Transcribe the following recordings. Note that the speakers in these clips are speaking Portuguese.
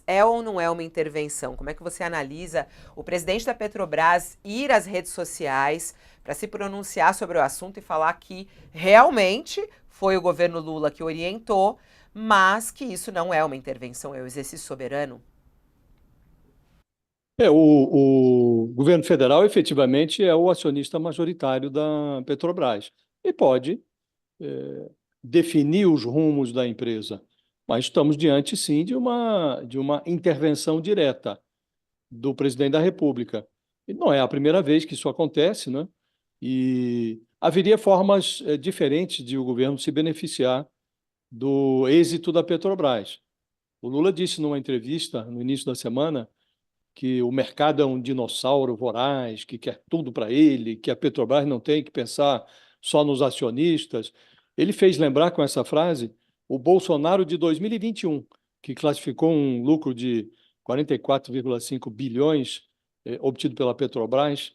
É ou não é uma intervenção? Como é que você analisa o presidente da Petrobras ir às redes sociais para se pronunciar sobre o assunto e falar que realmente foi o governo Lula que orientou, mas que isso não é uma intervenção, é o exercício soberano? O governo federal efetivamente é o acionista majoritário da Petrobras e pode definir os rumos da empresa, mas estamos diante, sim, de uma intervenção direta do presidente da República. E não é a primeira vez que isso acontece, né? E haveria formas diferentes de o governo se beneficiar do êxito da Petrobras. O Lula disse numa entrevista no início da semana que o mercado é um dinossauro voraz, que quer tudo para ele, que a Petrobras não tem que pensar só nos acionistas. Ele fez lembrar com essa frase o Bolsonaro de 2021, que classificou um lucro de 44,5 bilhões obtido pela Petrobras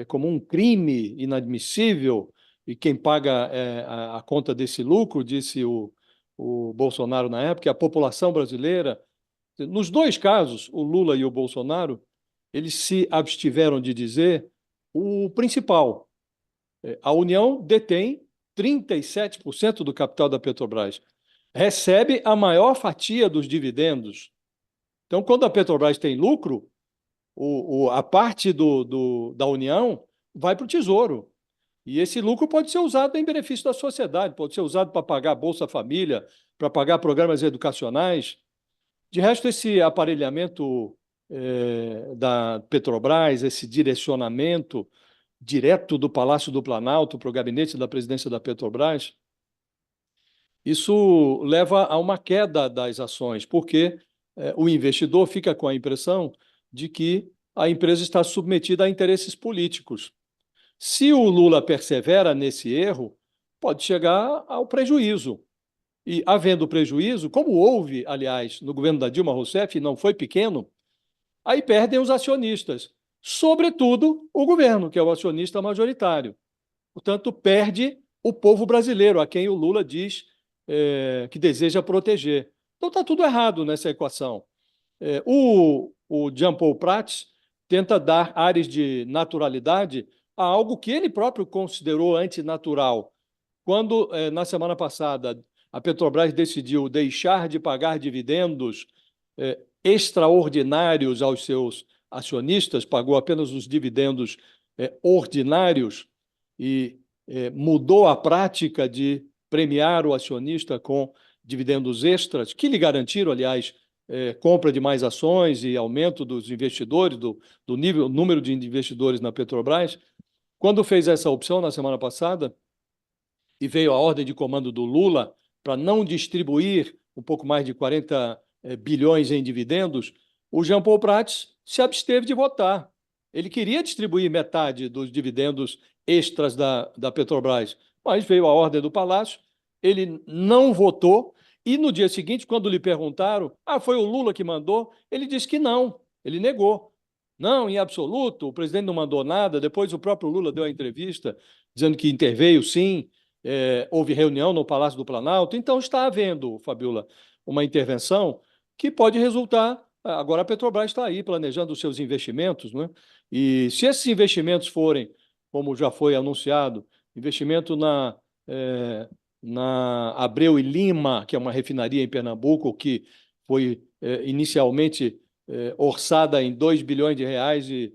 como um crime inadmissível, e quem paga a conta desse lucro, disse o Bolsonaro na época, é a população brasileira. Nos dois casos, o Lula e o Bolsonaro, eles se abstiveram de dizer o principal. A União detém 37% do capital da Petrobras, recebe a maior fatia dos dividendos. Então, quando a Petrobras tem lucro, a parte da União vai para o Tesouro. E esse lucro pode ser usado em benefício da sociedade, pode ser usado para pagar Bolsa Família, para pagar programas educacionais. De resto, esse aparelhamento da Petrobras, esse direcionamento direto do Palácio do Planalto para o gabinete da presidência da Petrobras, isso leva a uma queda das ações, porque o investidor fica com a impressão de que a empresa está submetida a interesses políticos. Se o Lula persevera nesse erro, pode chegar ao prejuízo. E, havendo prejuízo, como houve, aliás, no governo da Dilma Rousseff, e não foi pequeno, aí perdem os acionistas, sobretudo o governo, que é o acionista majoritário. Portanto, perde o povo brasileiro, a quem o Lula diz que deseja proteger. Então, está tudo errado nessa equação. O Jean Paul Prats tenta dar ares de naturalidade a algo que ele próprio considerou antinatural. Quando, na semana passada, a Petrobras decidiu deixar de pagar dividendos extraordinários aos seus acionistas, pagou apenas os dividendos ordinários e mudou a prática de premiar o acionista com dividendos extras, que lhe garantiram, aliás, compra de mais ações e aumento dos investidores, do número de investidores na Petrobras. Quando fez essa opção na semana passada, e veio a ordem de comando do Lula para não distribuir um pouco mais de 40 bilhões em dividendos, o Jean Paul Prats se absteve de votar. Ele queria distribuir metade dos dividendos extras da Petrobras, mas veio a ordem do Palácio, ele não votou, e no dia seguinte, quando lhe perguntaram, foi o Lula que mandou, ele disse que não, ele negou. Não, em absoluto, o presidente não mandou nada. Depois o próprio Lula deu a entrevista dizendo que interveio, sim, houve reunião no Palácio do Planalto. Então está havendo, Fabiola, uma intervenção que pode resultar. Agora a Petrobras está aí planejando os seus investimentos, né? E se esses investimentos forem, como já foi anunciado, investimento na Abreu e Lima, que é uma refinaria em Pernambuco, que foi inicialmente orçada em 2 bilhões de reais e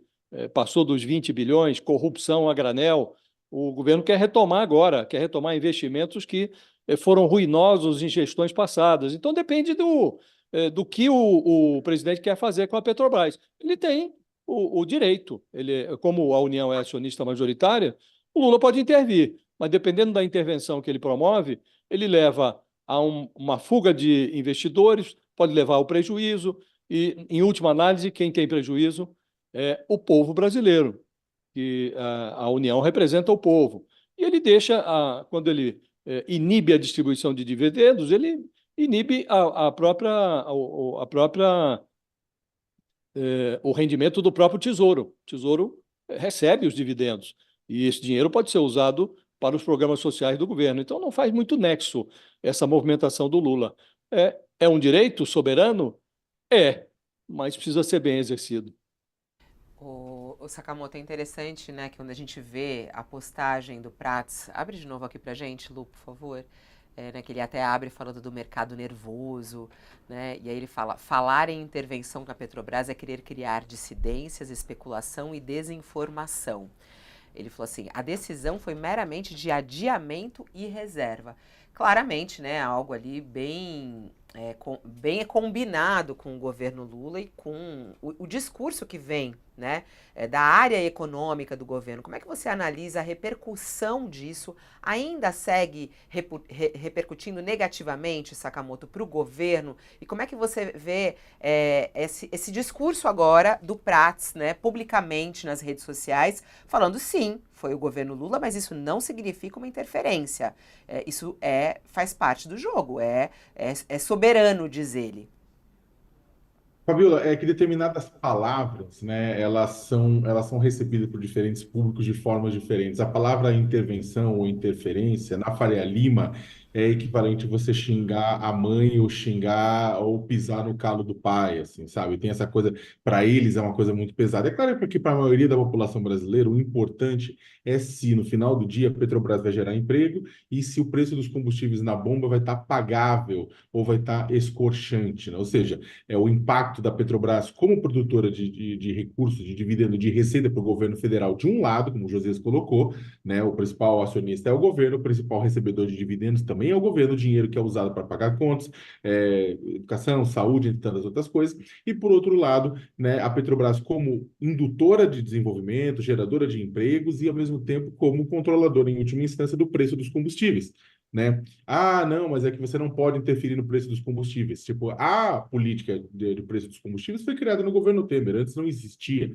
passou dos 20 bilhões, corrupção a granel. O governo quer retomar agora, quer retomar investimentos que foram ruinosos em gestões passadas. Então depende do que o presidente quer fazer com a Petrobras. Ele tem o direito, como a União é acionista majoritária, o Lula pode intervir, mas dependendo da intervenção que ele promove, ele leva a uma fuga de investidores, pode levar ao prejuízo, e, em última análise, quem tem prejuízo é o povo brasileiro, que a União representa o povo. E ele deixa, inibe a distribuição de dividendos, ele inibe o rendimento do próprio Tesouro. O Tesouro recebe os dividendos e esse dinheiro pode ser usado para os programas sociais do governo. Então, não faz muito nexo essa movimentação do Lula. É um direito soberano? É, mas precisa ser bem exercido. O Sakamoto é interessante, né, que quando a gente vê a postagem do Prats, abre de novo aqui pra gente, Lu, por favor, né, que ele até abre falando do mercado nervoso, né, e aí ele fala, falar em intervenção na Petrobras é querer criar dissidências, especulação e desinformação. Ele falou assim, a decisão foi meramente de adiamento e reserva. Claramente, né, algo ali bem combinado com o governo Lula e com o discurso que vem, né, da área econômica do governo. Como é que você analisa a repercussão disso? Ainda segue repercutindo negativamente, Sakamoto, para o governo? E como é que você vê esse discurso agora do Prats, né, publicamente nas redes sociais, falando sim, foi o governo Lula, mas isso não significa uma interferência. Isso faz parte do jogo, é soberano, diz ele. Fabiola, é que determinadas palavras, né, elas são recebidas por diferentes públicos de formas diferentes. A palavra intervenção ou interferência, na Faria Lima, é equivalente a você xingar a mãe ou xingar ou pisar no calo do pai, assim, sabe? Tem essa coisa, para eles é uma coisa muito pesada. É claro que para a maioria da população brasileira, o importante é se no final do dia a Petrobras vai gerar emprego e se o preço dos combustíveis na bomba vai estar pagável ou vai estar escorchante, né? Ou seja, o impacto da Petrobras como produtora de recursos, de dividendo, de receita para o governo federal, de um lado, como o José colocou, né, o principal acionista é o governo, o principal recebedor de dividendos também é o governo, o dinheiro que é usado para pagar contas, educação, saúde, entre tantas outras coisas, e por outro lado, né, a Petrobras como indutora de desenvolvimento, geradora de empregos e, ao mesmo tempo, como controladora, em última instância, do preço dos combustíveis. Né? Ah, não, mas é que você não pode interferir no preço dos combustíveis. Tipo, a política de preço dos combustíveis foi criada no governo Temer, antes não existia.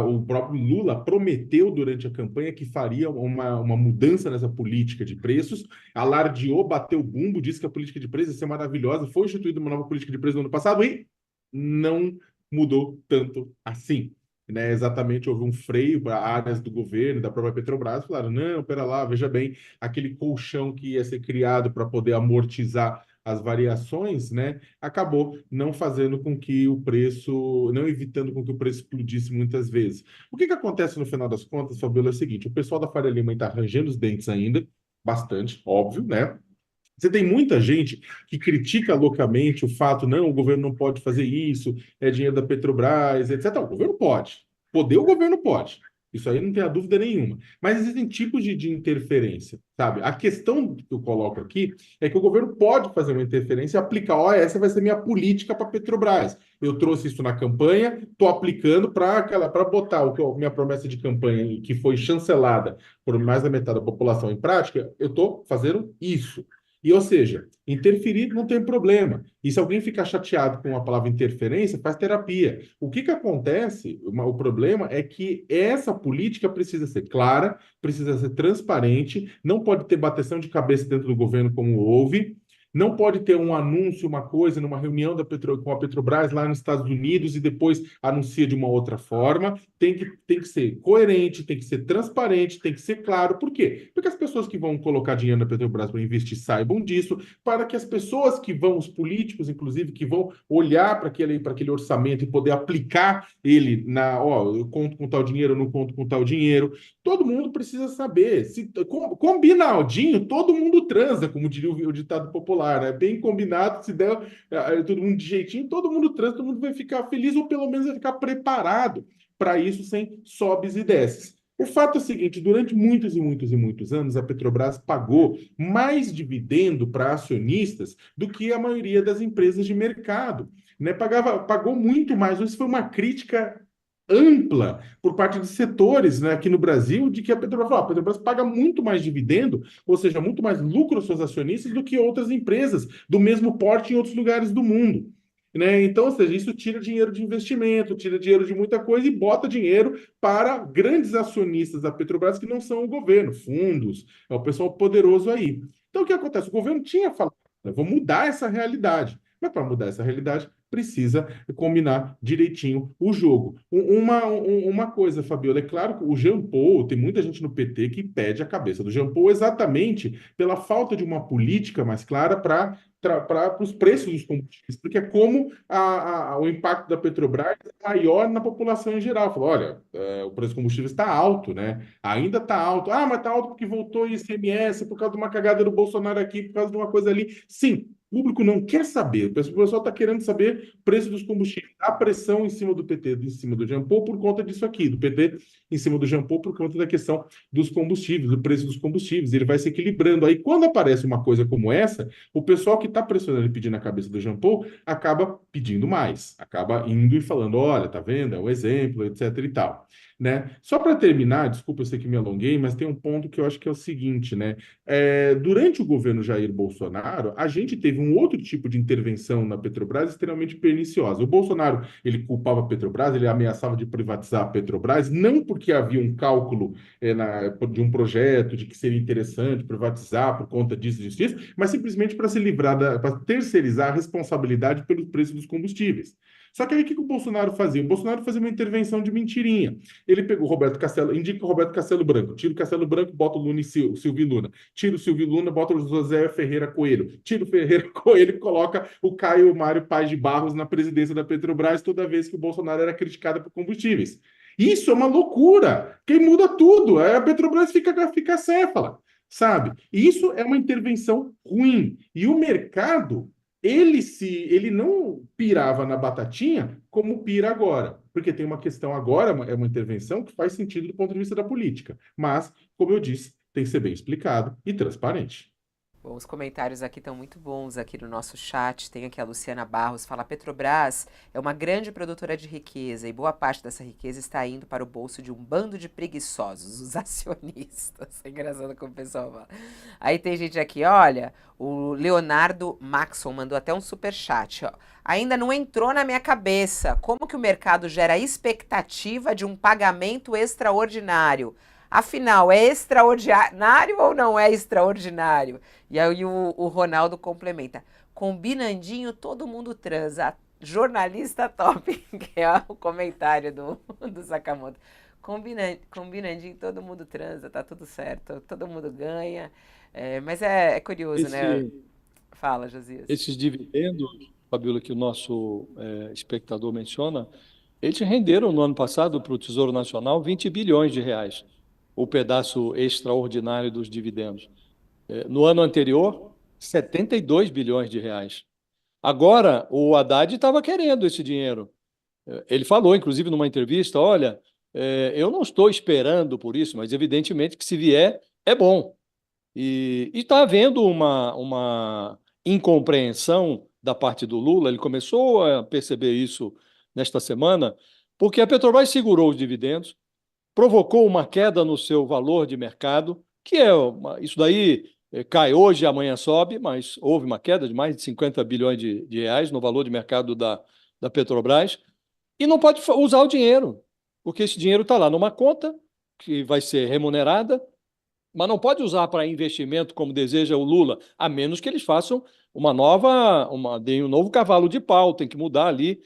O próprio Lula prometeu durante a campanha que faria uma mudança nessa política de preços, alardeou, bateu o bumbo, disse que a política de preços ia ser maravilhosa, foi instituída uma nova política de preços no ano passado e não mudou tanto assim. Né, exatamente, houve um freio para áreas do governo, da própria Petrobras, falaram, não, pera lá, veja bem, aquele colchão que ia ser criado para poder amortizar as variações, né, acabou não fazendo com que o preço, não evitando com que o preço explodisse muitas vezes. O que que acontece no final das contas, Fabiola, é o seguinte, o pessoal da Faria Lima está arranjando os dentes ainda, bastante, óbvio, né? Você tem muita gente que critica loucamente o fato, não, o governo não pode fazer isso, é dinheiro da Petrobras, etc. O governo pode. Poder, o governo pode. Isso aí não tem a dúvida nenhuma. Mas existem tipos de interferência, sabe? A questão que eu coloco aqui é que o governo pode fazer uma interferência e aplicar, ó, essa vai ser minha política para a Petrobras. Eu trouxe isso na campanha, estou aplicando para botar minha promessa de campanha, que foi chancelada por mais da metade da população em prática, eu estou fazendo isso. E, ou seja, interferir não tem problema. E se alguém ficar chateado com a palavra interferência, faz terapia. O que que acontece? O problema é que essa política precisa ser clara, precisa ser transparente, não pode ter bateção de cabeça dentro do governo como houve, não pode ter um anúncio, uma coisa, numa reunião com a Petrobras lá nos Estados Unidos e depois anuncia de uma outra forma. Tem que ser coerente, tem que ser transparente, tem que ser claro. Por quê? Porque as pessoas que vão colocar dinheiro na Petrobras para investir saibam disso, para que as pessoas que vão, os políticos, inclusive, que vão olhar para aquele orçamento e poder aplicar ele ó, eu conto com tal dinheiro, eu não conto com tal dinheiro. Todo mundo precisa saber. Se combinadinho, todo mundo transa, como diria o ditado popular, né? Bem combinado, se der todo mundo de jeitinho, todo mundo transa, todo mundo vai ficar feliz ou pelo menos vai ficar preparado para isso sem sobes e desces. O fato é o seguinte: durante muitos e muitos e muitos anos, a Petrobras pagou mais dividendo para acionistas do que a maioria das empresas de mercado. Né? Pagou muito mais. Isso foi uma crítica ampla por parte de setores, né, aqui no Brasil, de que a Petrobras, a Petrobras paga muito mais dividendo, ou seja, muito mais lucro aos seus acionistas do que outras empresas do mesmo porte em outros lugares do mundo. Né? Então, ou seja, isso tira dinheiro de investimento, tira dinheiro de muita coisa e bota dinheiro para grandes acionistas da Petrobras que não são o governo, fundos, é o pessoal poderoso aí. Então, o que acontece? O governo tinha falado, vou mudar essa realidade. Mas para mudar essa realidade, precisa combinar direitinho o jogo. Uma coisa, Fabiola, é claro que o Jean Paul, tem muita gente no PT que pede a cabeça do Jean Paul exatamente pela falta de uma política mais clara para os preços dos combustíveis, porque é como o impacto da Petrobras é maior na população em geral. Fala, olha, o preço dos combustíveis está alto, né? Ainda está alto. Ah, mas está alto porque voltou o ICMS, por causa de uma cagada do Bolsonaro aqui, por causa de uma coisa ali. Sim, o público não quer saber. O pessoal está querendo saber o preço dos combustíveis. A pressão em cima do PT, em cima do Jean Paul, por conta disso aqui. Do PT em cima do Jean Paul, por conta da questão dos combustíveis, do preço dos combustíveis. Ele vai se equilibrando. Aí, quando aparece uma coisa como essa, o pessoal que está pressionando e pedindo a cabeça do Jean Paul acaba pedindo mais. Acaba indo e falando, olha, tá vendo? É um exemplo, etc e tal. Né? Só para terminar, desculpa, eu sei que me alonguei, mas tem um ponto que eu acho que é o seguinte, né? Durante o governo Jair Bolsonaro, a gente teve um outro tipo de intervenção na Petrobras extremamente perniciosa. O Bolsonaro, ele culpava a Petrobras, ele ameaçava de privatizar a Petrobras, não porque havia um cálculo de um projeto de que seria interessante privatizar por conta disso, mas simplesmente para se livrar, para terceirizar a responsabilidade pelo preço dos combustíveis. Só que aí o que o Bolsonaro fazia? O Bolsonaro fazia uma intervenção de mentirinha. Ele pegou o Roberto Castelo, indica o Roberto Castelo Branco, tira o Castelo Branco, bota o Lula e o Silvio Luna. Tira o Silvio Luna, bota o José Ferreira Coelho. Tira o Ferreira Coelho e coloca o Caio Mário Paz de Barros na presidência da Petrobras toda vez que o Bolsonaro era criticado por combustíveis. Isso é uma loucura. Quem muda tudo? A Petrobras fica acéfala, sabe? E isso é uma intervenção ruim. E o mercado, ele não pirava na batatinha como pira agora, porque tem uma questão agora, é uma intervenção que faz sentido do ponto de vista da política, mas, como eu disse, tem que ser bem explicado e transparente. Bom, os comentários aqui estão muito bons aqui no nosso chat. Tem aqui a Luciana Barros, fala: Petrobras é uma grande produtora de riqueza e boa parte dessa riqueza está indo para o bolso de um bando de preguiçosos, os acionistas. É engraçado como o pessoal fala. Aí tem gente aqui, olha, o Leonardo Maxon mandou até um superchat, ó. Ainda não entrou na minha cabeça como que o mercado gera expectativa de um pagamento extraordinário. Afinal, é extraordinário ou não é extraordinário? E aí o Ronaldo complementa. Combinandinho, todo mundo transa. Jornalista top, que é o comentário do Sakamoto. Combinandinho, todo mundo transa, tá tudo certo, todo mundo ganha. Mas é curioso, né? Fala, Josias. Esses dividendos, Fabiola, que o nosso espectador menciona, eles renderam no ano passado para o Tesouro Nacional 20 bilhões de reais, o pedaço extraordinário dos dividendos. No ano anterior, 72 bilhões de reais. Agora, o Haddad estava querendo esse dinheiro. Ele falou, inclusive, numa entrevista, olha, eu não estou esperando por isso, mas evidentemente que se vier, é bom. E está havendo uma incompreensão da parte do Lula, ele começou a perceber isso nesta semana, porque a Petrobras segurou os dividendos, provocou uma queda no seu valor de mercado, que isso daí cai hoje, amanhã sobe, mas houve uma queda de mais de 50 bilhões de reais no valor de mercado da Petrobras, e não pode usar o dinheiro, porque esse dinheiro está lá numa conta que vai ser remunerada, mas não pode usar para investimento como deseja o Lula, a menos que eles façam deem um novo cavalo de pau, tem que mudar ali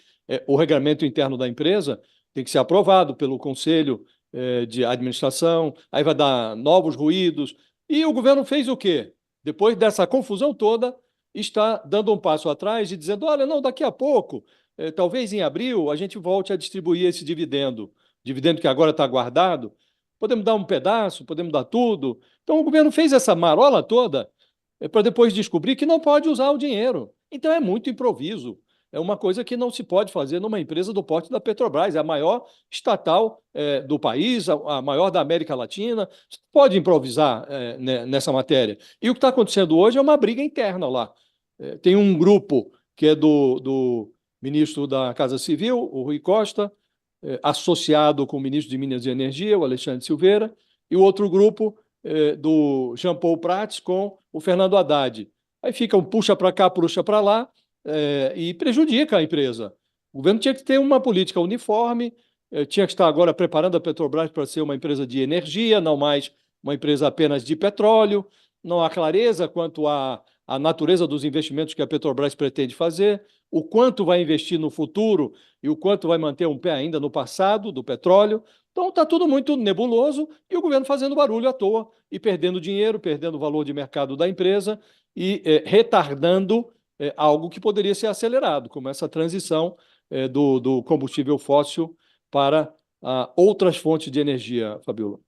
o regramento interno da empresa, tem que ser aprovado pelo Conselho de administração, aí vai dar novos ruídos. E o governo fez o quê? Depois dessa confusão toda, está dando um passo atrás e dizendo, olha, não, daqui a pouco, talvez em abril, a gente volte a distribuir esse dividendo que agora está guardado, podemos dar um pedaço, podemos dar tudo. Então o governo fez essa marola toda para depois descobrir que não pode usar o dinheiro. Então é muito improviso. É uma coisa que não se pode fazer numa empresa do porte da Petrobras, é a maior estatal do país, a maior da América Latina. Você pode improvisar nessa matéria. E o que está acontecendo hoje é uma briga interna lá. Tem um grupo que é do ministro da Casa Civil, o Rui Costa, associado com o ministro de Minas e Energia, o Alexandre Silveira, e o outro grupo do Jean Paul Prats com o Fernando Haddad. Aí fica um puxa para cá, puxa para lá, e prejudica a empresa. O governo tinha que ter uma política uniforme, tinha que estar agora preparando a Petrobras para ser uma empresa de energia, não mais uma empresa apenas de petróleo. Não há clareza quanto à a natureza dos investimentos que a Petrobras pretende fazer, o quanto vai investir no futuro e o quanto vai manter um pé ainda no passado do petróleo. Então, está tudo muito nebuloso e o governo fazendo barulho à toa e perdendo dinheiro, perdendo o valor de mercado da empresa e retardando algo que poderia ser acelerado, como essa transição do combustível fóssil para outras fontes de energia, Fabiola.